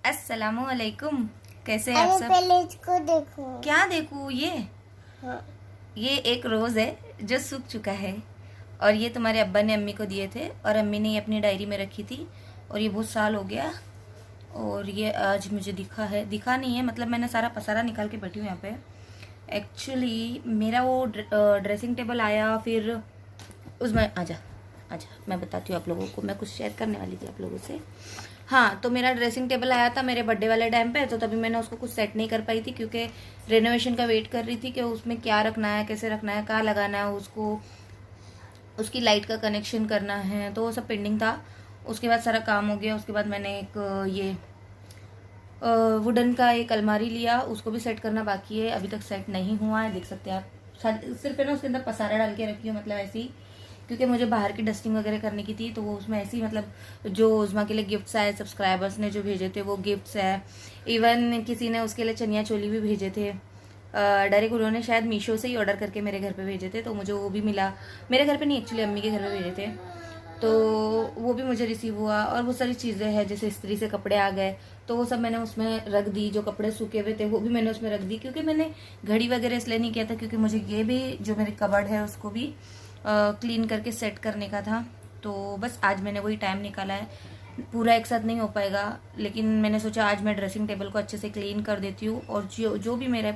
अस्सलामुअलैकुम। कैसे हैं आप सब? पहले इसको देखो। क्या देखूं? हाँ। ये एक रोज़ है जो सूख चुका है और ये तुम्हारे अब्बा ने अम्मी को दिए थे और अम्मी ने ये अपनी डायरी में रखी थी और ये बहुत साल हो गया और ये आज मुझे दिखा नहीं है, मतलब मैंने सारा पसारा निकाल के बैठी हूँ यहाँ पे। एक्चुअली मेरा वो ड्रेसिंग टेबल आया, फिर उसमें आजा मैं बताती हूँ आप लोगों को, मैं कुछ शेयर करने वाली थी आप लोगों से। हाँ, तो मेरा ड्रेसिंग टेबल आया था मेरे बर्थडे वाले टाइम पे, तो तभी मैंने उसको कुछ सेट नहीं कर पाई थी क्योंकि रेनोवेशन का वेट कर रही थी कि उसमें क्या रखना है, कैसे रखना है, कहाँ लगाना है उसको, उसकी लाइट का कनेक्शन करना है, तो वो सब पेंडिंग था। उसके बाद सारा काम हो गया। उसके बाद मैंने एक ये वुडन का एक अलमारी लिया, उसको भी सेट करना बाकी है, अभी तक सेट नहीं हुआ है, देख सकते हैं आप। सिर्फ है ना उसके अंदर पसारा डाल के रखी हूँ, मतलब ऐसे ही, क्योंकि मुझे बाहर की डस्टिंग वगैरह करने की थी, तो वो उसमें ऐसे ही, मतलब जो उज़मा के लिए गिफ्ट्स आए, सब्सक्राइबर्स ने जो भेजे थे वो गिफ्ट्स है। इवन किसी ने उसके लिए चनिया चोली भी भेजे थे, डायरेक्ट उन्होंने शायद मीशो से ही ऑर्डर करके मेरे घर पे भेजे थे, तो मुझे वो भी मिला। मेरे घर पे नहीं, एक्चुअली अम्मी के घर पे भेजे थे, तो वो भी मुझे रिसीव हुआ। और बहुत सारी चीज़ें हैं, जैसे इस्त्री से कपड़े आ गए, तो वो सब मैंने उसमें रख दी। जो कपड़े सूखे हुए थे वो भी मैंने उसमें रख दी, क्योंकि मैंने घड़ी वगैरह इसलिए नहीं किया था क्योंकि मुझे ये भी जो मेरी कबर्ड है उसको भी क्लीन करके सेट करने का था। तो बस आज मैंने वही टाइम निकाला है, पूरा एक साथ नहीं हो पाएगा, लेकिन मैंने सोचा आज मैं ड्रेसिंग टेबल को अच्छे से क्लीन कर देती हूँ। और जो भी मेरे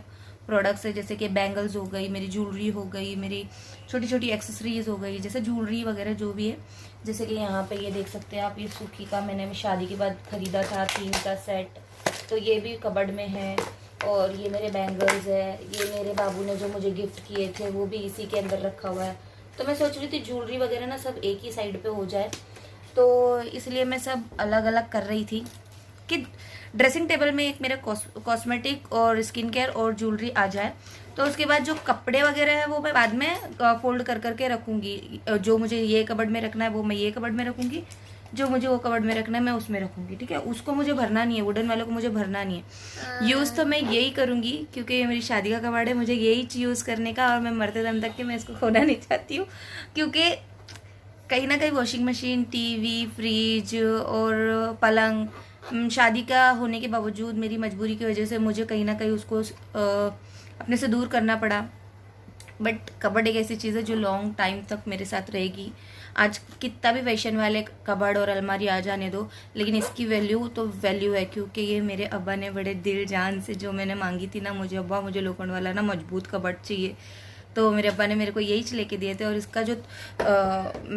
प्रोडक्ट्स है, जैसे कि बैंगल्स हो गई, मेरी ज्वेलरी हो गई, मेरी छोटी छोटी एक्सेसरीज हो गई, जैसे ज्वेलरी वगैरह जो भी है, जैसे कि यहाँ पे ये देख सकते हैं आप, ये सूखी का मैंने शादी के बाद खरीदा था 3 का सेट, तो ये भी कबर्ड में है। और ये मेरे बैंगल्स है, ये मेरे बाबू ने जो मुझे गिफ्ट किए थे वो भी इसी के अंदर रखा हुआ है। तो मैं सोच रही थी ज्वेलरी वगैरह ना सब एक ही साइड पे हो जाए, तो इसलिए मैं सब अलग अलग कर रही थी कि ड्रेसिंग टेबल में एक मेरा कॉस्मेटिक और स्किन केयर और ज्वेलरी आ जाए। तो उसके बाद जो कपड़े वगैरह है वो मैं बाद में फोल्ड कर करके रखूँगी। जो मुझे ये कबर्ड में रखना है वो मैं ये कबर्ड में रखूँगी, जो मुझे वो कबर्ड में रखना है मैं उसमें रखूँगी, ठीक है। उसको मुझे भरना नहीं है, वुडन वालों को मुझे भरना नहीं है। यूज़ तो मैं यही करूँगी क्योंकि ये मेरी शादी का कबर्ड है, मुझे यही यूज़ करने का, और मैं मरते दम तक के मैं इसको खोना नहीं चाहती हूँ, क्योंकि कहीं ना कहीं वॉशिंग मशीन, टीवी, फ्रिज और पलंग, शादी का होने के बावजूद मेरी मजबूरी की वजह से मुझे कहीं ना कहीं उसको अपने से दूर करना पड़ा। बट कबर्ड एक ऐसी चीज़ है जो लॉन्ग टाइम तक मेरे साथ रहेगी। आज कितना भी फैशन वाले कबर्ड और अलमारी आ जाने दो, लेकिन इसकी वैल्यू तो वैल्यू है, क्योंकि ये मेरे अब्बा ने बड़े दिल जान से जो मैंने मांगी थी ना, मुझे अब्बा मुझे लोखंड वाला ना मजबूत कबर्ड चाहिए, तो मेरे अब्बा ने मेरे को यही लेके दिए थे। और इसका जो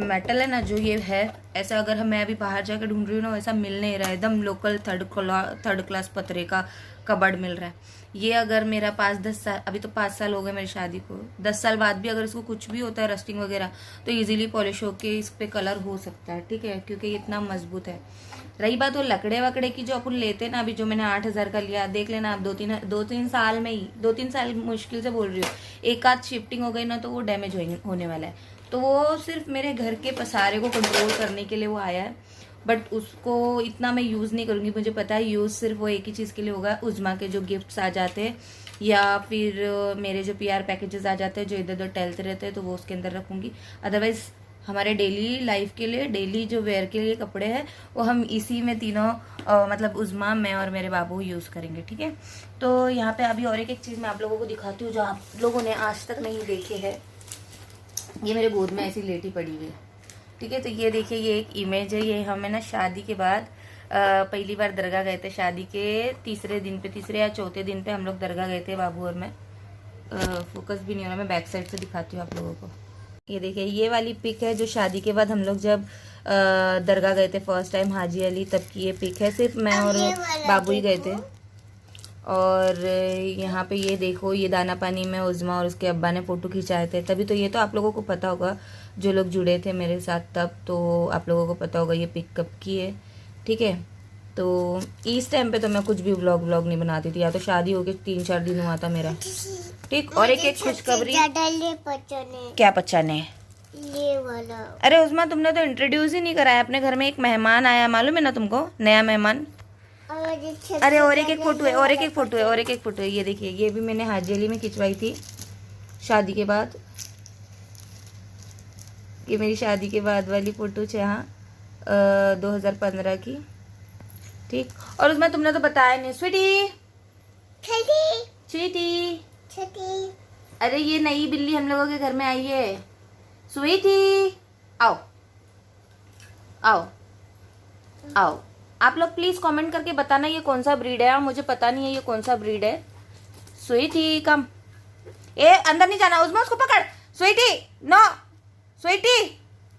मेटल है ना, जो ये है, ऐसा अगर मैं अभी बाहर जाकर ढूंढ रही हूँ ना, वैसा मिल नहीं रहा है। एकदम लोकल थर्ड क्लास पतरे का कबर्ड मिल रहा है। ये अगर मेरा 5-10 साल, अभी तो 5 साल हो गए मेरी शादी को, 10 साल बाद भी अगर इसको कुछ भी होता है रस्टिंग वगैरह, तो इजीली पॉलिश होके इस पे कलर हो सकता है, ठीक है, क्योंकि ये इतना मजबूत है। रही बात वो लकड़े वकड़े की जो अपन लेते ना, अभी जो मैंने 8,000 का लिया, देख लेना आप, 2-3 साल में ही, 2-3 साल मुश्किल से बोल रही हूँ, एक आध शिफ्टिंग हो गई ना तो वो डैमेज होने वाला है। तो वो सिर्फ मेरे घर के पसारे को कंट्रोल करने के लिए वो आया है, बट उसको इतना मैं यूज़ नहीं करूँगी। मुझे पता है यूज़ सिर्फ वो एक ही चीज़ के लिए होगा, उज़मा के जो गिफ्ट्स आ जाते हैं या फिर मेरे जो PR पैकेजेस आ जाते हैं जो इधर उधर टहलते रहते हैं, तो वो उसके अंदर रखूँगी। अदरवाइज़ हमारे डेली लाइफ के लिए, डेली जो वेयर के लिए कपड़े हैं, वो हम इसी में तीनों मतलब उज़मा, मैं और मेरे बाबू यूज़ करेंगे, ठीक है। तो यहाँ पे अभी और एक चीज़ मैं आप लोगों को दिखाती हूँ जो आप लोगों ने आज तक नहीं देखे है। ये मेरे गोद में ऐसी लेटी पड़ी हुई है, ठीक है। तो ये देखिए, ये एक इमेज है, ये हमें ना शादी के बाद पहली बार दरगाह गए थे। शादी के तीसरे या चौथे दिन पे हम लोग दरगाह गए थे, बाबू और मैं। फोकस भी नहीं हो रहा, मैं बैक साइड से दिखाती हूँ आप लोगों को। ये देखिए, ये वाली पिक है जो शादी के बाद हम लोग जब दरगाह गए थे फर्स्ट टाइम, हाजी अली, तब की ये पिक है। सिर्फ मैं और बाबू ही गए थे। और यहाँ पे ये देखो, ये दाना पानी में उज़मा और उसके अब्बा ने फ़ोटो खिंचाए थे, तभी तो ये तो आप लोगों को पता होगा, जो लोग जुड़े थे मेरे साथ तब, तो आप लोगों को पता होगा ये पिक कब की है, ठीक है। तो इस टाइम पे तो मैं कुछ भी व्लॉग नहीं बनाती थी, या तो शादी हो के 3-4 दिन हुआ था मेरा, ठीक। और एक खुशखबरी, क्या पचाने है ये वाला। अरे उज़मा, तुमने तो इंट्रोड्यूस ही नहीं कराया, अपने घर में एक मेहमान आया, मालूम है ना तुमको, नया मेहमान। अरे और एक फोटो है, और एक फोटो है, ये देखिए, ये भी मैंने हाजी अली में खिंचवाई थी शादी के बाद। ये मेरी शादी के बाद वाली फोटो है, हाँ, 2015 की, ठीक। और उसमें तुमने तो बताया नहीं। स्वीटी छोटी स्वीटी, छोटी अरे ये नई बिल्ली हम लोगों के घर में आई है। स्वीटी आओ आओ आओ। आप लोग प्लीज कमेंट करके बताना ये कौन सा ब्रीड है। मुझे पता नहीं है ये कौन सा ब्रीड है। स्वीटी कम, ए अंदर नहीं जाना, उसमें उसको पकड़। स्वीटी नो, स्वीटी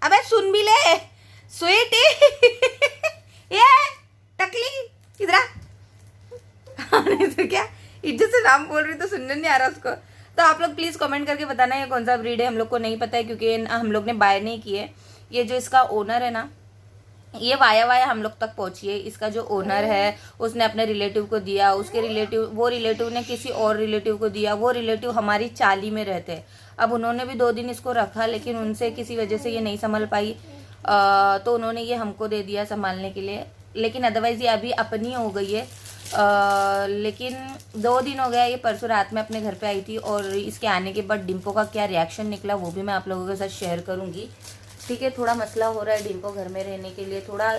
अबे सुन भी ले। स्वीटी ये टकली इधर आ। तो क्या इज्जत से नाम बोल रही तो सुनने नहीं आ रहा उसको। तो आप लोग प्लीज कमेंट करके बताना ये कौन सा ब्रीड है। हम लोग को नहीं पता है क्योंकि हम लोग ने बाय नहीं किए। ये जो इसका ओनर है ना, ये वाया वाया हम लोग तक पहुंची है। इसका जो ओनर है उसने अपने रिलेटिव को दिया, उसके रिलेटिव, वो रिलेटिव ने किसी और रिलेटिव को दिया, वो रिलेटिव हमारी चाली में रहते हैं। अब उन्होंने भी 2 दिन इसको रखा लेकिन उनसे किसी वजह से ये नहीं संभल पाई, तो उन्होंने ये हमको दे दिया संभालने के लिए। लेकिन अदरवाइज ये अभी अपनी हो गई है। लेकिन 2 दिन हो गया, ये परसों रात में अपने घर पे आई थी और इसके आने के बाद डिम्पो का क्या रिएक्शन निकला वो भी मैं आप लोगों के साथ शेयर करूंगी। ठीक है, थोड़ा मसला हो रहा है डिम्पो घर में रहने के लिए, थोड़ा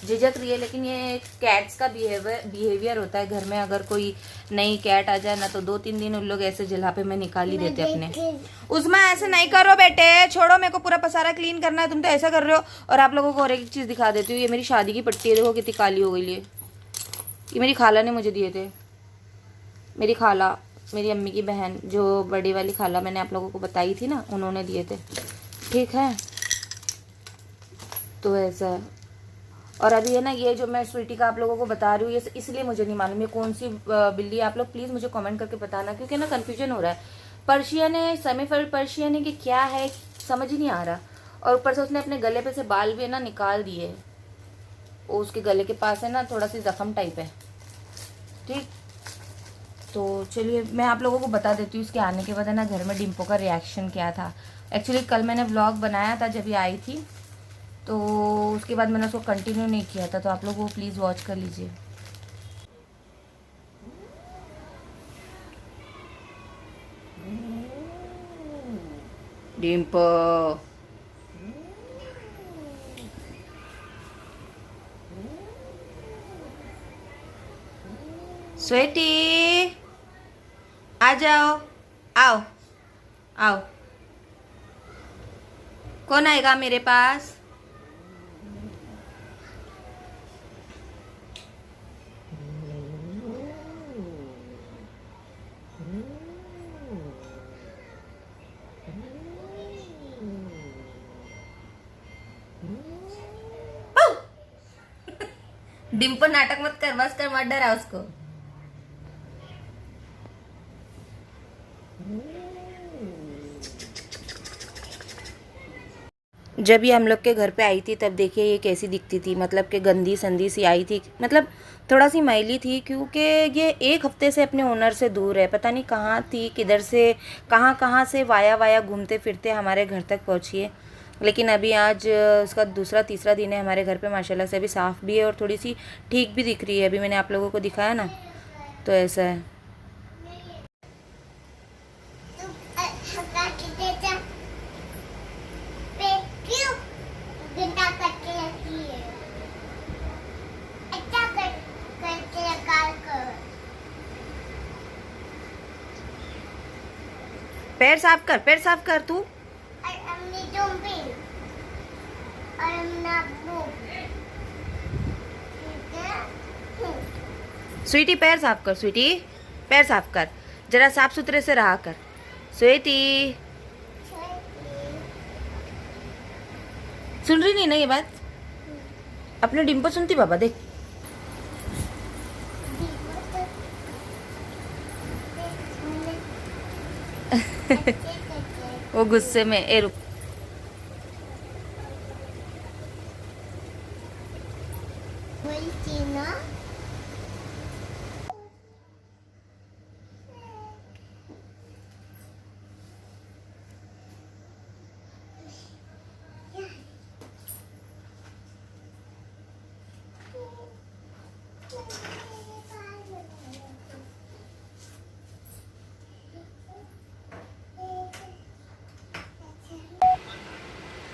झिझक रही है। लेकिन ये कैट्स का बिहेवियर होता है घर में। अगर कोई नई कैट आ जाए ना तो 2-3 दिन उन लोग ऐसे जलापे में निकाल ही देते अपने। उसमें ऐसे नहीं करो बेटे, छोड़ो, मेरे को पूरा पसारा क्लीन करना है, तुम तो ऐसा कर रहे हो। और आप लोगों को और एक चीज़ दिखा देती हूँ। ये मेरी शादी की पट्टी है, देखो कितनी काली हो गई है। ये मेरी खाला ने मुझे दिए थे। मेरी खाला, मेरी अम्मी की बहन, जो बड़ी वाली खाला मैंने आप लोगों को बताई थी ना, उन्होंने दिए थे। ठीक है, तो ऐसा है। और अभी है ना, ये जो मैं स्वीटी का आप लोगों को बता रही हूँ ये इसलिए मुझे नहीं मालूम ये कौन सी बिल्ली। आप लोग प्लीज़ मुझे कमेंट करके बताना क्योंकि ना कन्फ्यूजन हो रहा है। पर्शियन है, सेमी पर्शियन है कि क्या है, समझ ही नहीं आ रहा। और ऊपर से उसने अपने गले पे से बाल भी है ना निकाल दिए। वो उसके गले के पास है ना थोड़ा सी जख्म टाइप है। ठीक, तो चलिए मैं आप लोगों को बता देती हूँ इसके आने के बाद है ना घर में डिम्पो का रिएक्शन क्या था। एक्चुअली कल मैंने व्लॉग बनाया था जब ये आई थी, तो उसके बाद मैंने उसको कंटिन्यू नहीं किया था, तो आप लोग वो प्लीज़ वॉच कर लीजिए। डिम्पो स्वीटी आ जाओ, आओ आओ। कौन आएगा मेरे पास? डिम्पो नाटक मत कर, बस कर, मत डरा उसको। जब ये हम लोग के घर पे आई थी तब देखिए ये कैसी दिखती थी, मतलब कि गंदी संदी सी आई थी, मतलब थोड़ा सी मैली थी क्योंकि ये 1 हफ्ते से अपने ओनर से दूर है। पता नहीं कहाँ थी, किधर से कहाँ से वाया वाया घूमते फिरते हमारे घर तक पहुँची है। लेकिन अभी आज उसका दूसरा तीसरा दिन है हमारे घर पे, माशाल्लाह से अभी साफ़ भी है और थोड़ी सी ठीक भी दिख रही है। अभी मैंने आप लोगों को दिखाया ना, तो ऐसा है। पैर साफ कर, पैर साफ कर तू। स्वीटी पैर साफ कर, स्वीटी पैर साफ कर, जरा साफ सुथरे से रहा कर स्वीटी। सुन रही नहीं ना ये बात? अपने डिम्पो सुनती बाबा, देख। वो गुस्से में, ए रुक।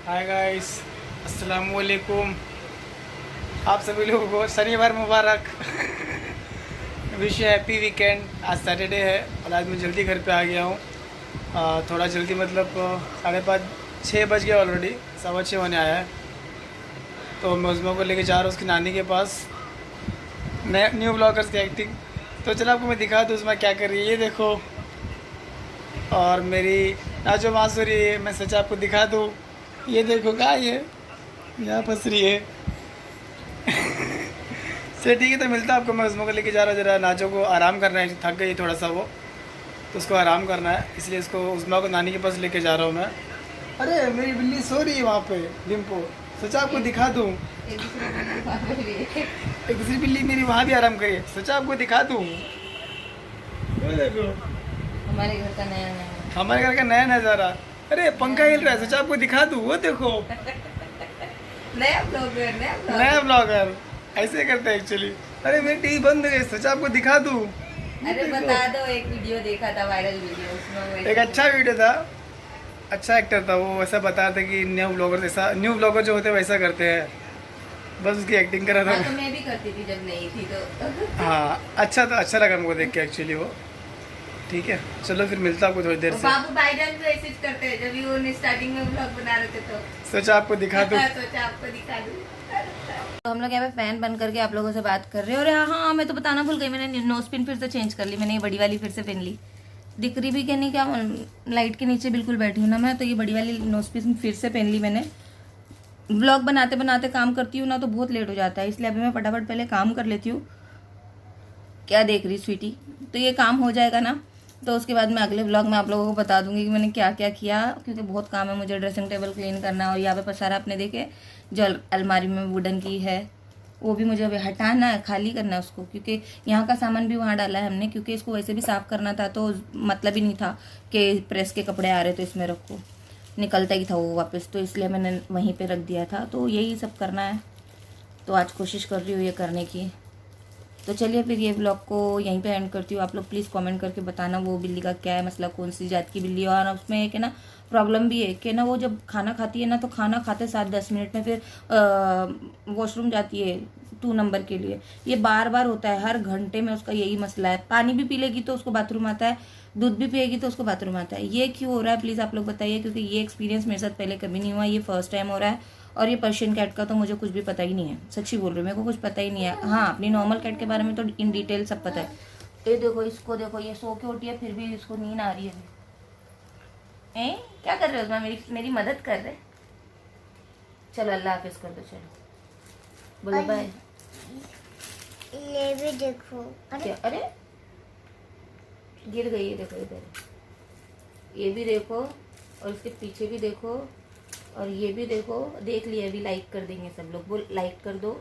हाय गाइस, अस्सलाम वालेकुम। आप सभी लोगों को शनिवार मुबारक। Wish you happy weekend. आज सैटरडे है और आज मैं जल्दी घर पे आ गया हूँ। थोड़ा जल्दी मतलब 5:30-6 बज गया ऑलरेडी, 6:15 होने आया है। तो मैं उस्मा को लेके जा रहा हूँ उसकी नानी के पास। नए न्यू ब्लॉगर्स की एक्टिंग। तो चलो आपको मैं दिखा दूँ उसमें क्या कर रही है, ये देखो। और मेरी नाजो मासूरी है, मैं सच आपको दिखा दूँ, ये देखो गाय है यहाँ फंस रही है। चलिए ठीक है, तो मिलता है आपको। मैं उस्मा को लेके जा रहा हूँ, जरा नाजो को आराम करना है, थक गई थोड़ा सा वो, तो उसको आराम करना है, इसलिए उसको उस्मा को नानी के पास लेके जा रहा हूँ मैं। अरे मेरी बिल्ली सो रही है वहाँ पे, डिम्पो। सोचा आपको दिखा दूँ, एक दूसरी बिल्ली मेरी वहाँ भी आराम करिए, सोचा आपको दिखा दूँ। देखो हमारे घर का नया नज़ारा। अरे पंखा हिल रहा है, सोचा आपको दिखा दूँ, वो देखो। नया ब्लॉगर ऐसे करते हैं एक्चुअली। अरे मेरी टीवी बंद हो गई, सोचा आपको दिखा दूँ। अरे बता दो, एक वीडियो देखा था, वायरल वीडियो, उसमें एक अच्छा वीडियो था, अच्छा एक्टर था वो, वैसा बता रहा था कि न्यू ब्लॉगर जो होते हैं वैसा करते हैं, बस उसकी एक्टिंग करा था। तो मैं भी करती थी जब नहीं थी तो। हाँ अच्छा था, अच्छा लगा मुझे देख के एक्चुअली वो। ठीक है चलो फिर मिलता आपको थोड़ी देर से। बाबू बाइडन तो ऐसे करते हैं, जब वो स्टार्टिंग में ब्लॉग बना रहे थे तो सोचा आपको दिखा दूँ। तो हम लोग यहाँ पे फैन बंद करके आप लोगों से बात कर रहे हैं। और हाँ मैं तो बताना भूल गई, मैंने नोज पिन फिर से चेंज कर ली, मैंने ये बड़ी वाली फिर से पहन ली। दिख रही भी कि नहीं, क्या लाइट के नीचे बिल्कुल बैठी हूँ ना मैं, तो ये बड़ी वाली नोज पिन फिर से पहन ली मैंने। ब्लॉग बनाते बनाते काम करती हूँ ना तो बहुत लेट हो जाता है, इसलिए अभी मैं फटाफट पहले काम कर लेती हूँ। क्या देख रही स्वीटी? तो ये काम हो जाएगा ना, तो उसके बाद मैं अगले ब्लॉग में आप लोगों को बता दूंगी कि मैंने क्या क्या किया, क्योंकि बहुत काम है मुझे। ड्रेसिंग टेबल क्लीन करना, और यहाँ पे पसारा आपने देखे जो अलमारी में वुडन की है, वो भी मुझे अभी हटाना है, खाली करना है उसको, क्योंकि यहाँ का सामान भी वहाँ डाला है हमने, क्योंकि इसको वैसे भी साफ़ करना था, तो मतलब ही नहीं था कि प्रेस के कपड़े आ रहे तो इसमें रखो, निकलता ही था वो वापस, तो इसलिए मैंने वहीं पे रख दिया था। तो यही सब करना है, तो आज कोशिश कर रही हूँ ये करने की। तो चलिए फिर ये ब्लॉग को यहीं पे एंड करती हूँ। आप लोग प्लीज़ कमेंट करके बताना वो बिल्ली का क्या है मसला, कौन सी जात की बिल्ली है। और उसमें एक है ना प्रॉब्लम भी है कि ना वो जब खाना खाती है ना, तो खाना खाते 7-10 मिनट में फिर वॉशरूम जाती है 2 नंबर के लिए। ये बार बार होता है, हर घंटे में उसका यही मसला है। पानी भी पी लेगी तो उसको बाथरूम आता है, दूध भी पिएगी तो उसको बाथरूम आता है। ये क्यों हो रहा है प्लीज़ आप लोग बताइए, क्योंकि ये एक्सपीरियंस मेरे साथ पहले कभी नहीं हुआ, ये फर्स्ट टाइम हो रहा है। और ये पर्शियन कैट का तो मुझे कुछ भी पता ही नहीं है, सच्ची बोल रही हूँ, मेरे को कुछ पता ही नहीं है। हाँ अपनी नॉर्मल कैट के बारे में तो इन डिटेल सब पता है। ये देखो इसको, देखो ये सो के उठी है फिर भी इसको नींद आ रही है अभी। क्या कर रहे हो उसमें, मेरी मदद कर रहे। चलो अल्लाह हाफिज कर दो, चलो बोलो बाय। ये भी देखो। क्या? अरे गिर गई है, देखो इधर, ये भी देखो और इसके पीछे भी देखो और ये भी देखो। देख लिया, अभी लाइक कर देंगे सब लोग, बोल लाइक कर दो।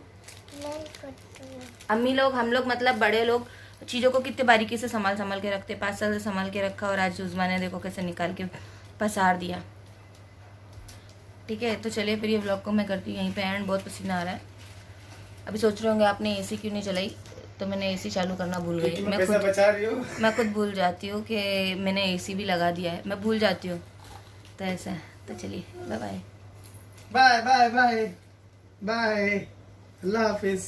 अम्मी लोग, हम लोग मतलब बड़े लोग चीज़ों को कितने बारीकी से संभाल के रखते, 5 साल से संभाल के रखा, और आज उस्मा ने देखो कैसे निकाल के पसार दिया। ठीक है तो चलिए फिर ये व्लॉग को मैं करती हूँ यहीं पे एंड। बहुत पसीना आ रहा है। अभी सोच रहे होंगे आपने एसी क्यों नहीं चलाई, तो मैंने एसी चालू करना भूल गई। मैं खुद भूल जाती हूँ कि मैंने एसी भी लगा दिया है, मैं भूल जाती हूँ, तो ऐसा है। तो चलिए bye bye bye bye bye bye, अल्लाह हाफिज।